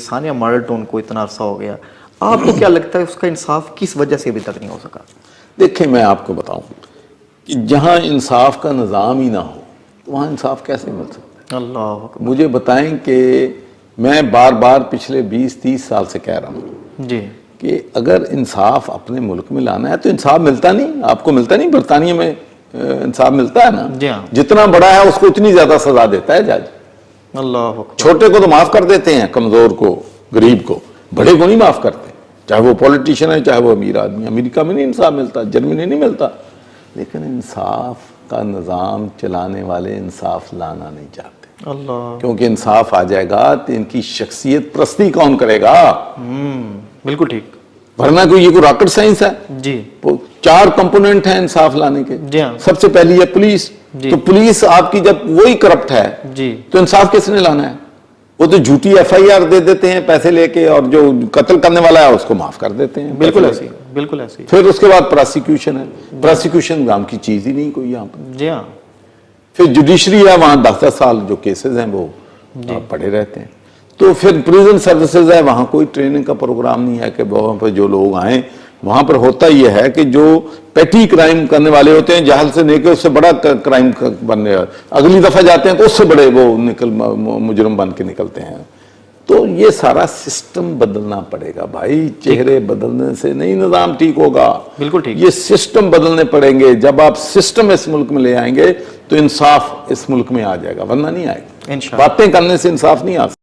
ثانیہ model tone کو اتنا عرصہ ہو گیا، آپ کو کیا لگتا ہے اس کا انصاف کس وجہ سے ابھی تک نہیں ہو سکا؟ دیکھیں میں آپ کو بتاؤں کہ جہاں انصاف کا نظام ہی نہ ہو تو وہاں انصاف کیسے مل سکتا ہے؟ اللہ اکبر۔ مجھے بتائیں کہ میں بار بار پچھلے 20-30 سال سے کہہ رہا ہوں جی کہ اگر انصاف اپنے ملک میں لانا ہے تو انصاف ملتا نہیں، آپ کو ملتا نہیں، برطانیہ میں انصاف ملتا ہے نا، جی ہاں، جتنا بڑا ہے اس کو اتنی زیادہ سزا دیتا ہے جج، اللہ اکبر۔ چھوٹے کو تو معاف کر دیتے ہیں، کمزور کو، غریب کو، بڑے کو نہیں معاف کرتے، چاہے وہ پولیٹیشین ہے چاہے وہ امیر آدمی۔ امریکہ میں نہیں انصاف ملتا، جرمنی میں نہیں ملتا، لیکن انصاف کا نظام چلانے والے انصاف لانا نہیں چاہتے، اللہ، کیونکہ انصاف آ جائے گا تو ان کی شخصیت پرستی کون کرے گا؟ بالکل ٹھیک، ورنہ کوئی یہ کوئی راکٹ سائنس ہے؟ جی 4 کمپوننٹ ہیں انصاف لانے کے۔ جی ہاں، سب سے پہلی ہے پولیس، جی تو پولیس آپ کی جب وہی کرپٹ ہے جی تو انصاف کس نے لانا ہے؟ وہ تو جھوٹی FIR دے دیتے ہیں پیسے لے کے، اور جو قتل کرنے والا ہے اس کو معاف کر دیتے ہیں، بالکل ایسی، بالکل ایسی، پھر اس کے بعد پراسیکیوشن ہے، پراسیکیوشن نام کی چیز ہی نہیں کوئی یہاں پر۔ جی ہاں، پھر جوڈیشری ہے، وہاں 10 سال جو کیسز ہیں وہ پڑے رہتے ہیں۔ تو پھر پریزن سروسز ہے، وہاں کوئی ٹریننگ کا پروگرام نہیں ہے کہ وہاں پہ جو لوگ آئیں۔ وہاں پر ہوتا یہ ہے کہ جو پیٹی کرائم کرنے والے ہوتے ہیں، جہل سے نیکے، اس سے بڑا کرائم بننے، اگلی دفعہ جاتے ہیں تو اس سے بڑے وہ مجرم بن کے نکلتے ہیں۔ تو یہ سارا سسٹم بدلنا پڑے گا بھائی، چہرے بدلنے سے نہیں نظام ٹھیک ہوگا، بالکل ٹھیک، یہ سسٹم بدلنے پڑیں گے۔ جب آپ سسٹم اس ملک میں لے آئیں گے تو انصاف اس ملک میں آ جائے گا، ورنہ نہیں آئے گا۔ انشاءاللہ۔ باتیں کرنے سے انصاف نہیں آ سکتا۔